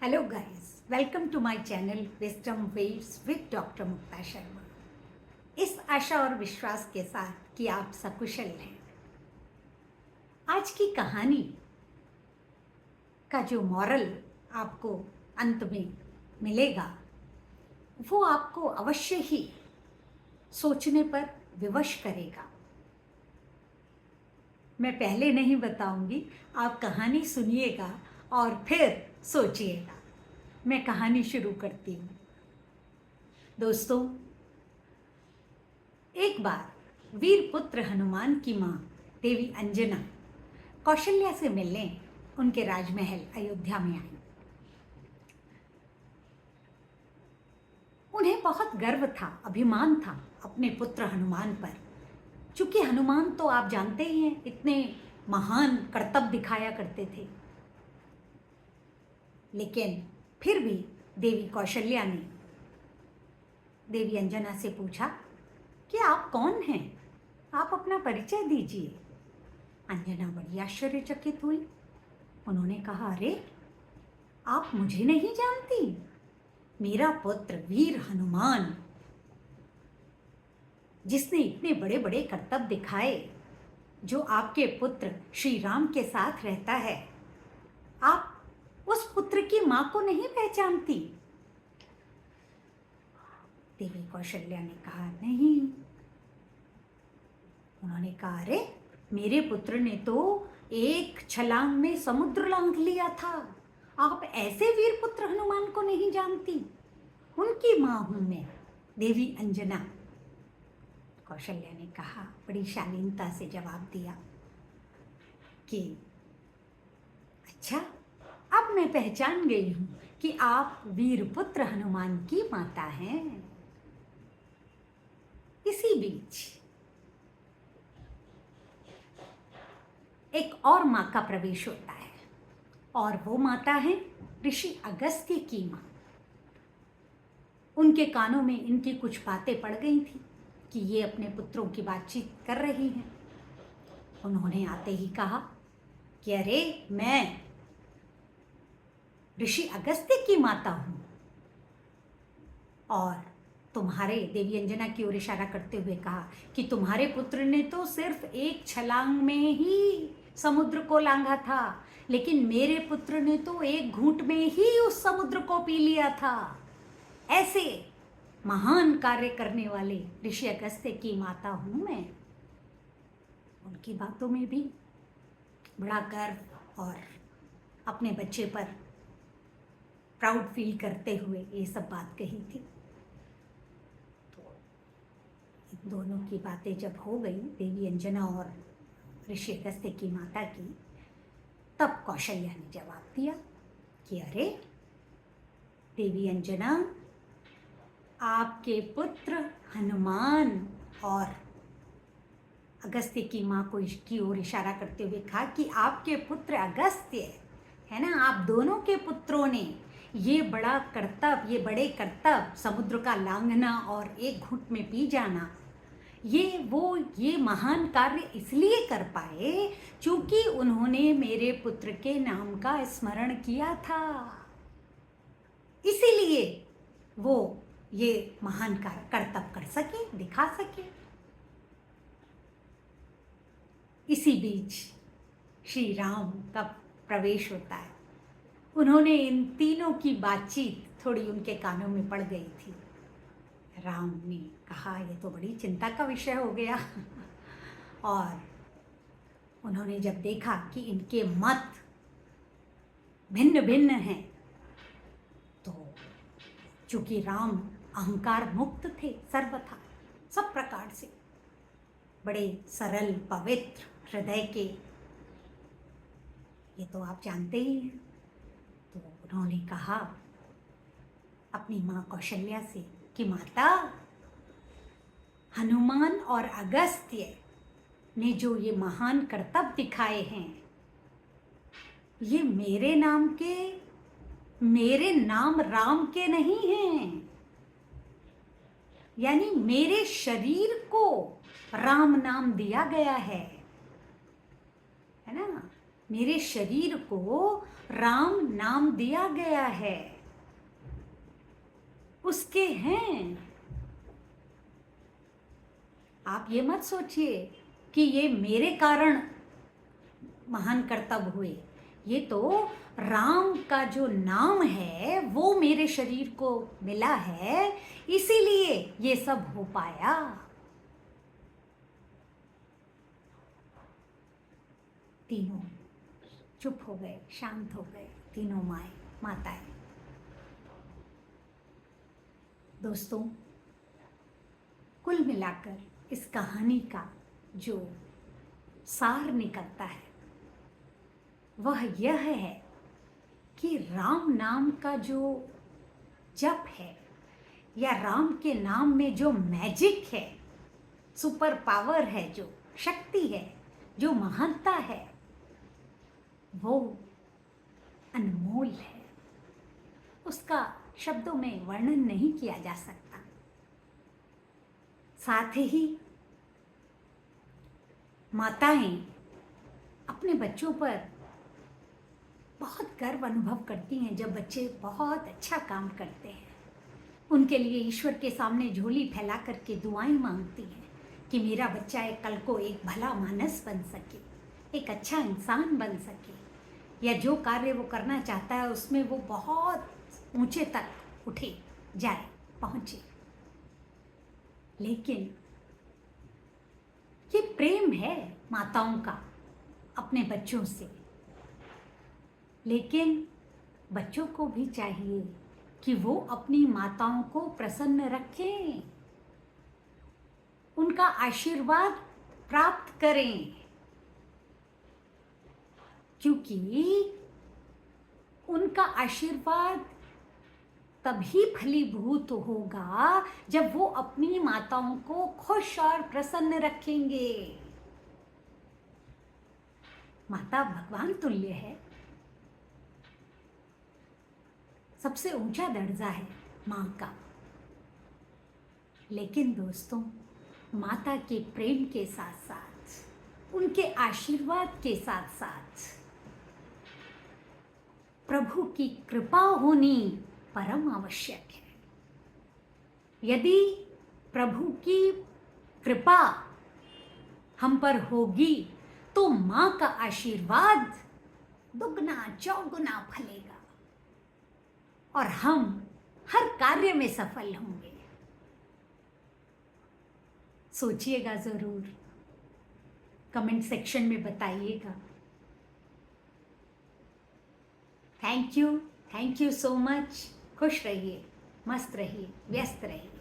Hello guys, welcome to my channel wisdom waves with doctor Mukta Sharma. इस आशा और विश्वास के साथ कि आप सकुशल हैं। आज की कहानी का जो मॉरल आपको अंत में मिलेगा वो आपको अवश्य ही सोचने पर विवश करेगा। मैं पहले नहीं बताऊंगी, आप कहानी सुनिएगा और फिर सोचिएगा। मैं कहानी शुरू करती हूँ। दोस्तों, एक बार वीर पुत्र हनुमान की माँ देवी अंजना कौशल्या से मिलने उनके राजमहल अयोध्या में आई। उन्हें बहुत गर्व था, अभिमान था अपने पुत्र हनुमान पर। चूंकि हनुमान तो आप जानते ही हैं, इतने महान करतब दिखाया करते थे। लेकिन फिर भी देवी कौशल्या ने देवी अंजना से पूछा कि आप कौन हैं, आप अपना परिचय दीजिए। अंजना बड़ी आश्चर्यचकित हुई। उन्होंने कहा, अरे आप मुझे नहीं जानती? मेरा पुत्र वीर हनुमान, जिसने इतने बड़े बड़े करतब दिखाए, जो आपके पुत्र श्री राम के साथ रहता है, आप उस पुत्र की मां को नहीं पहचानती? देवी कौशल्या ने कहा, नहीं। उन्होंने कहा, अरे मेरे पुत्र ने तो एक छलांग में समुद्र लांघ लिया था, आप ऐसे वीर पुत्र हनुमान को नहीं जानती? उनकी मां हूं मैं, देवी अंजना। कौशल्या ने कहा, बड़ी शालीनता से जवाब दिया कि अच्छा, अब मैं पहचान गई हूं कि आप वीर पुत्र हनुमान की माता हैं। इसी बीच एक और माँ का प्रवेश होता है, और वो माता है ऋषि अगस्त्य की माँ। उनके कानों में इनकी कुछ बातें पड़ गई थी कि ये अपने पुत्रों की बातचीत कर रही हैं। उन्होंने आते ही कहा कि अरे मैं ऋषि अगस्त्य की माता हूं, और तुम्हारे, देवी अंजना की ओर इशारा करते हुए कहा कि तुम्हारे पुत्र ने तो सिर्फ एक छलांग में ही समुद्र को लांघा था, लेकिन मेरे पुत्र ने तो एक घूंट में ही उस समुद्र को पी लिया था। ऐसे महान कार्य करने वाले ऋषि अगस्त्य की माता हूं मैं। उनकी बातों में भी बड़ा गर्व और अपने बच्चे पर प्राउड फील करते हुए ये सब बात कही थी। तो इन दोनों की बातें जब हो गई, देवी अंजना और ऋषि अगस्त्य की माता की, तब कौशल्या ने जवाब दिया कि अरे देवी अंजना, आपके पुत्र हनुमान, और अगस्त्य की माँ को इसकी ओर इशारा करते हुए कहा कि आपके पुत्र अगस्त्य है ना, आप दोनों के पुत्रों ने ये बड़ा करतब, ये बड़े करतब, समुद्र का लांघना और एक घूंट में पी जाना, ये महान कार्य इसलिए कर पाए क्योंकि उन्होंने मेरे पुत्र के नाम का स्मरण किया था। इसीलिए वो ये महान करतब कर सके, दिखा सके। इसी बीच श्री राम का प्रवेश होता है। उन्होंने इन तीनों की बातचीत थोड़ी उनके कानों में पड़ गई थी। राम ने कहा, ये तो बड़ी चिंता का विषय हो गया। और उन्होंने जब देखा कि इनके मत भिन्न भिन्न हैं, तो चूंकि राम अहंकार मुक्त थे सर्वथा, सब प्रकार से बड़े सरल पवित्र हृदय के, ये तो आप जानते ही हैं। तो उन्होंने कहा अपनी माँ कौशल्या से कि माता, हनुमान और अगस्त्य ने जो ये महान करतब दिखाए हैं, ये मेरे नाम राम के नहीं हैं। यानी मेरे शरीर को राम नाम दिया गया है ना। मेरे शरीर को राम नाम दिया गया है, उसके हैं। आप ये मत सोचिए कि ये मेरे कारण महान कर्तव्य हुए। ये तो राम का जो नाम है वो मेरे शरीर को मिला है, इसीलिए ये सब हो पाया। तीनों चुप हो गए, शांत हो गए, तीनों माताएं। दोस्तों, कुल मिलाकर इस कहानी का जो सार निकलता है वह यह है कि राम नाम का जो जप है या राम के नाम में जो मैजिक है, सुपर पावर है, जो शक्ति है, जो महानता है, वो अनमोल है। उसका शब्दों में वर्णन नहीं किया जा सकता। साथ ही माताएं अपने बच्चों पर बहुत गर्व अनुभव करती हैं जब बच्चे बहुत अच्छा काम करते हैं। उनके लिए ईश्वर के सामने झोली फैला करके दुआएं मांगती हैं कि मेरा बच्चा कल को एक भला मानस बन सके, एक अच्छा इंसान बन सके, या जो कार्य वो करना चाहता है उसमें वो बहुत ऊंचे तक उठे जाए, पहुंचे। लेकिन ये प्रेम है माताओं का अपने बच्चों से। लेकिन बच्चों को भी चाहिए कि वो अपनी माताओं को प्रसन्न रखें, उनका आशीर्वाद प्राप्त करें, क्योंकि उनका आशीर्वाद तभी फलीभूत होगा जब वो अपनी माताओं को खुश और प्रसन्न रखेंगे। माता भगवान तुल्य है, सबसे ऊंचा दर्जा है माँ का। लेकिन दोस्तों, माता के प्रेम के साथ साथ, उनके आशीर्वाद के साथ साथ प्रभु की कृपा होनी परम आवश्यक है। यदि प्रभु की कृपा हम पर होगी तो माँ का आशीर्वाद दुगना चौगुना फलेगा और हम हर कार्य में सफल होंगे। सोचिएगा जरूर, कमेंट सेक्शन में बताइएगा। Thank you so much. खुश रहिए, मस्त रहिए, व्यस्त रहिए।